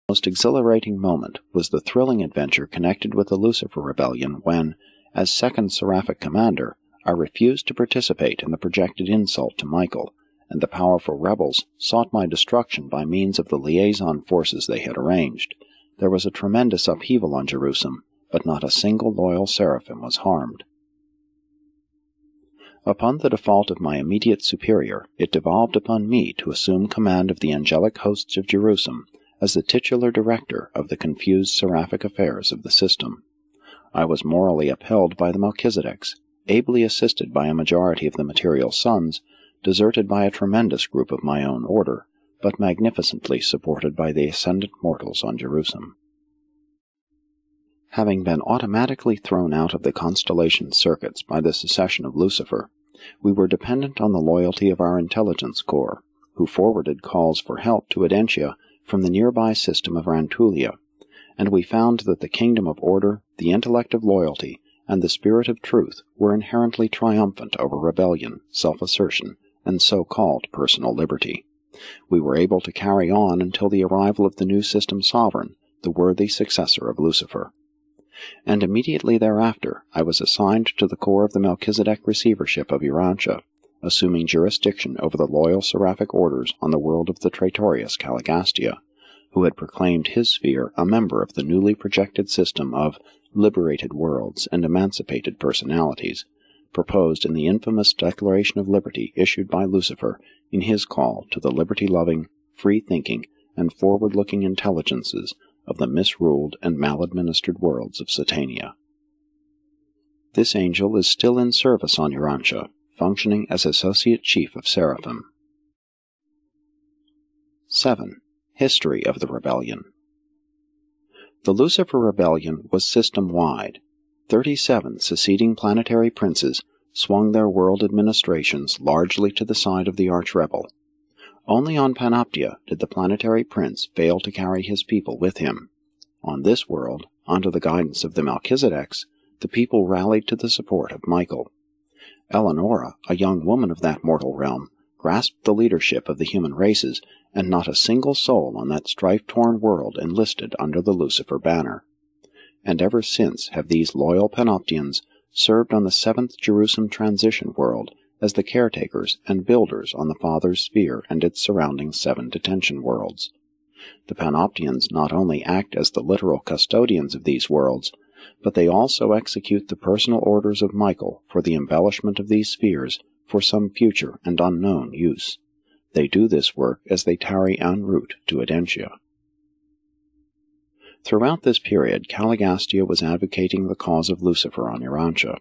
most exhilarating moment was the thrilling adventure connected with the Lucifer Rebellion when, as second Seraphic Commander, I refused to participate in the projected insult to Michael, and the powerful rebels sought my destruction by means of the liaison forces they had arranged. There was a tremendous upheaval on Jerusalem, but not a single loyal Seraphim was harmed. Upon the default of my immediate superior, it devolved upon me to assume command of the angelic hosts of Jerusalem as the titular director of the confused seraphic affairs of the system. I was morally upheld by the Melchizedeks, ably assisted by a majority of the material sons, deserted by a tremendous group of my own order, but magnificently supported by the ascendant mortals on Jerusalem. Having been automatically thrown out of the constellation circuits by the secession of Lucifer, we were dependent on the loyalty of our intelligence corps, who forwarded calls for help to Urantia from the nearby system of Rantulia, and we found that the kingdom of order, the intellect of loyalty, and the spirit of truth were inherently triumphant over rebellion, self-assertion, and so-called personal liberty. We were able to carry on until the arrival of the new system sovereign, the worthy successor of Lucifer. And immediately thereafter I was assigned to the corps of the Melchizedek receivership of Urantia, assuming jurisdiction over the loyal seraphic orders on the world of the traitorous Caligastia, who had proclaimed his sphere a member of the newly projected system of liberated worlds and emancipated personalities, proposed in the infamous Declaration of Liberty issued by Lucifer in his call to the liberty-loving, free-thinking, and forward-looking intelligences of the misruled and maladministered worlds of Satania. This angel is still in service on Urantia, functioning as Associate Chief of Seraphim. 7. History of the Rebellion. The Lucifer Rebellion was system-wide. 37 seceding planetary princes swung their world administrations largely to the side of the arch-rebel. Only on Panoptia did the planetary prince fail to carry his people with him. On this world, under the guidance of the Melchizedeks, the people rallied to the support of Michael. Eleonora, a young woman of that mortal realm, grasped the leadership of the human races, and not a single soul on that strife-torn world enlisted under the Lucifer banner. And ever since have these loyal Panoptians served on the 7th Jerusalem transition world as the caretakers and builders on the Father's sphere and its surrounding 7 detention worlds. The Panoptians not only act as the literal custodians of these worlds, but they also execute the personal orders of Michael for the embellishment of these spheres for some future and unknown use. They do this work as they tarry en route to Urantia. Throughout this period, Caligastia was advocating the cause of Lucifer on Urantia.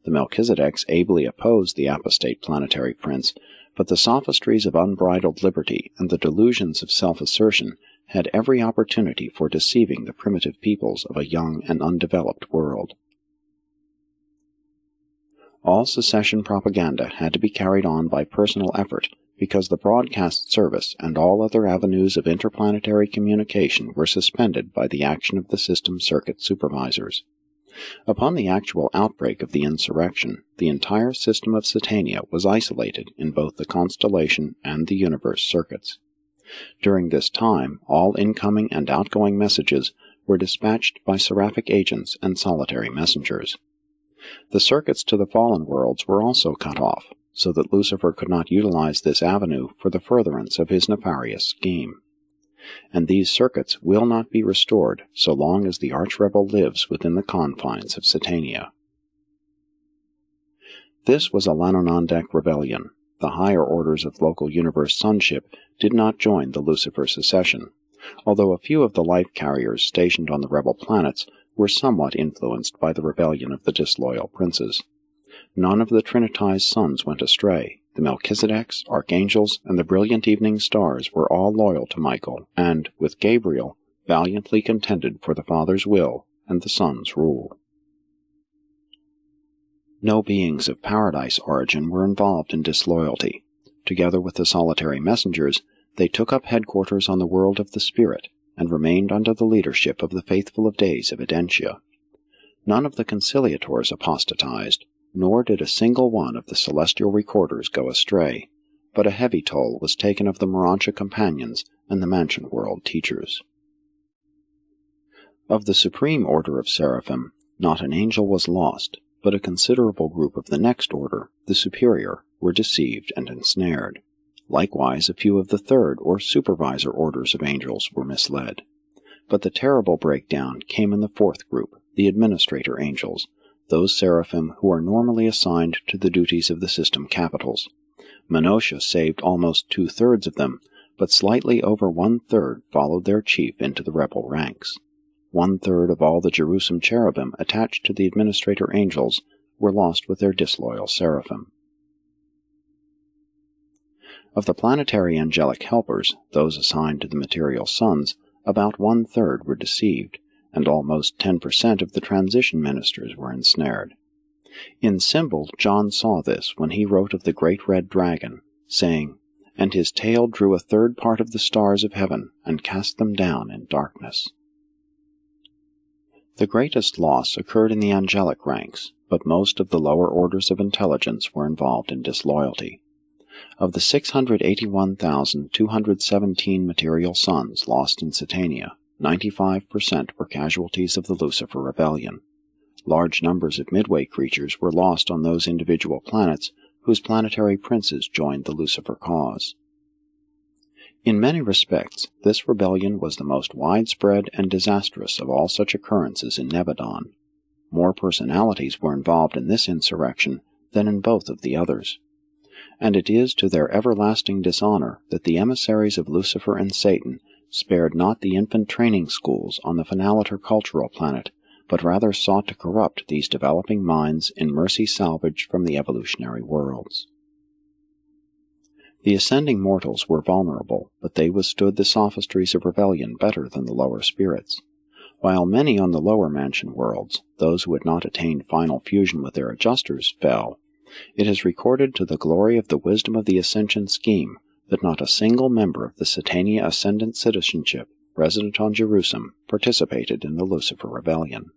The Melchizedeks ably opposed the apostate planetary prince, but the sophistries of unbridled liberty and the delusions of self-assertion had every opportunity for deceiving the primitive peoples of a young and undeveloped world. All secession propaganda had to be carried on by personal effort because the broadcast service and all other avenues of interplanetary communication were suspended by the action of the system circuit supervisors. Upon the actual outbreak of the insurrection, the entire system of Satania was isolated in both the constellation and the universe circuits. During this time, all incoming and outgoing messages were dispatched by seraphic agents and solitary messengers. The circuits to the fallen worlds were also cut off, so that Lucifer could not utilize this avenue for the furtherance of his nefarious scheme. And these circuits will not be restored so long as the arch-rebel lives within the confines of Satania. This was a Lanonandek rebellion. The higher orders of local universe sonship did not join the Lucifer secession, although a few of the life carriers stationed on the rebel planets were somewhat influenced by the rebellion of the disloyal princes. None of the Trinitized sons went astray. The Melchizedeks, archangels, and the brilliant evening stars were all loyal to Michael, and, with Gabriel, valiantly contended for the Father's will and the Son's rule. No beings of paradise origin were involved in disloyalty. Together with the solitary messengers, they took up headquarters on the world of the Spirit, and remained under the leadership of the faithful of days of Urantia. None of the conciliators apostatized, nor did a single one of the celestial recorders go astray, but a heavy toll was taken of the Urantia companions and the mansion world teachers. Of the supreme order of seraphim, not an angel was lost, but a considerable group of the next order, the superior, were deceived and ensnared. Likewise, a few of the third or supervisor orders of angels were misled. But the terrible breakdown came in the fourth group, the administrator angels, those seraphim who are normally assigned to the duties of the system capitals. Menotia saved almost 2/3 of them, but slightly over 1/3 followed their chief into the rebel ranks. 1/3 of all the Jerusalem cherubim attached to the administrator angels were lost with their disloyal seraphim. Of the planetary angelic helpers, those assigned to the material sons, about 1/3 were deceived, and almost 10% of the transition ministers were ensnared. In symbol, John saw this when he wrote of the great red dragon, saying, "And his tail drew 1/3 part of the stars of heaven, and cast them down in darkness." The greatest loss occurred in the angelic ranks, but most of the lower orders of intelligence were involved in disloyalty. Of the 681,217 material sons lost in Satania, 95% were casualties of the Lucifer rebellion. Large numbers of midway creatures were lost on those individual planets whose planetary princes joined the Lucifer cause. In many respects, this rebellion was the most widespread and disastrous of all such occurrences in Nebadon. More personalities were involved in this insurrection than in both of the others. And it is to their everlasting dishonor that the emissaries of Lucifer and Satan spared not the infant training schools on the Finaliter cultural planet, but rather sought to corrupt these developing minds in mercy salvaged from the evolutionary worlds. The ascending mortals were vulnerable, but they withstood the sophistries of rebellion better than the lower spirits. While many on the lower mansion worlds, those who had not attained final fusion with their adjusters, fell, it is recorded to the glory of the wisdom of the Ascension scheme that not a single member of the Satania Ascendant citizenship resident on Jerusalem participated in the Lucifer rebellion.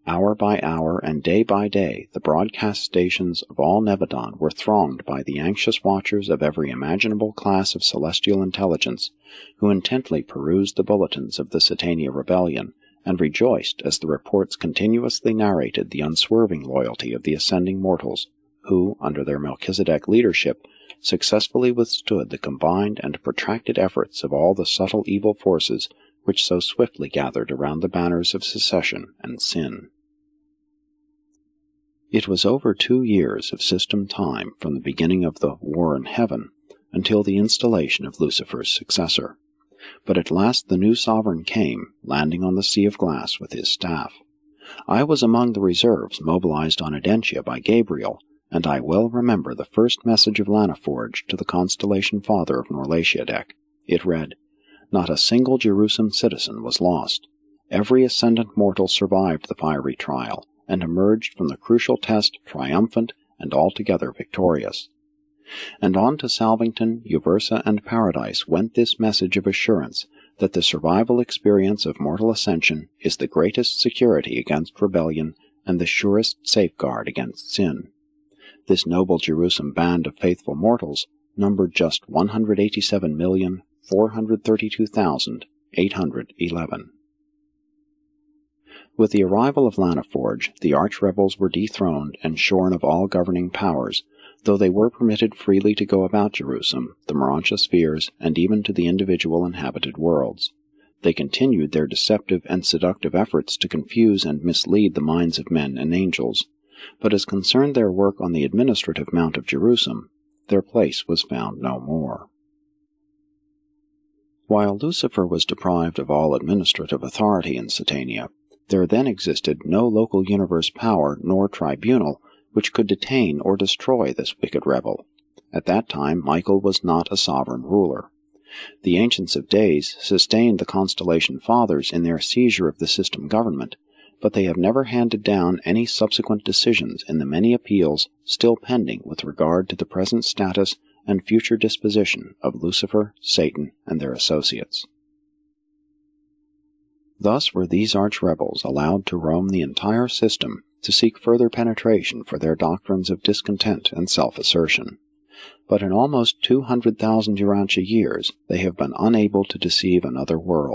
Hour by hour and day by day, the broadcast stations of all Nebadon were thronged by the anxious watchers of every imaginable class of celestial intelligence, who intently perused the bulletins of the Satania rebellion, and rejoiced as the reports continuously narrated the unswerving loyalty of the ascending mortals, who, under their Melchizedek leadership, successfully withstood the combined and protracted efforts of all the subtle evil forces which so swiftly gathered around the banners of secession and sin. It was over 2 years of system time from the beginning of the War in Heaven until the installation of Lucifer's successor. But at last the new sovereign came, landing on the Sea of Glass with his staff. I was among the reserves mobilized on Urantia by Gabriel, and I well remember the first message of Lanaforge to the Constellation Father of Norlatiadek. It read, "Not a single Jerusalem citizen was lost. Every ascendant mortal survived the fiery trial, and emerged from the crucial test triumphant and altogether victorious." And on to Salvington, Uversa, and Paradise went this message of assurance that the survival experience of mortal ascension is the greatest security against rebellion and the surest safeguard against sin. This noble Jerusalem band of faithful mortals numbered just 187,432,811. With the arrival of Lanaforge, the arch-rebels were dethroned and shorn of all governing powers, though they were permitted freely to go about Jerusalem, the Morantia spheres, and even to the individual inhabited worlds. They continued their deceptive and seductive efforts to confuse and mislead the minds of men and angels, but as concerned their work on the administrative Mount of Jerusalem, their place was found no more. While Lucifer was deprived of all administrative authority in Satania, there then existed no local universe power nor tribunal which could detain or destroy this wicked rebel. At that time Michael was not a sovereign ruler. The Ancients of Days sustained the Constellation Fathers in their seizure of the system government, but they have never handed down any subsequent decisions in the many appeals still pending with regard to the present status and future disposition of Lucifer, Satan, and their associates. Thus were these arch-rebels allowed to roam the entire system to seek further penetration for their doctrines of discontent and self-assertion. But in almost 200,000 Urantia years they have been unable to deceive another world.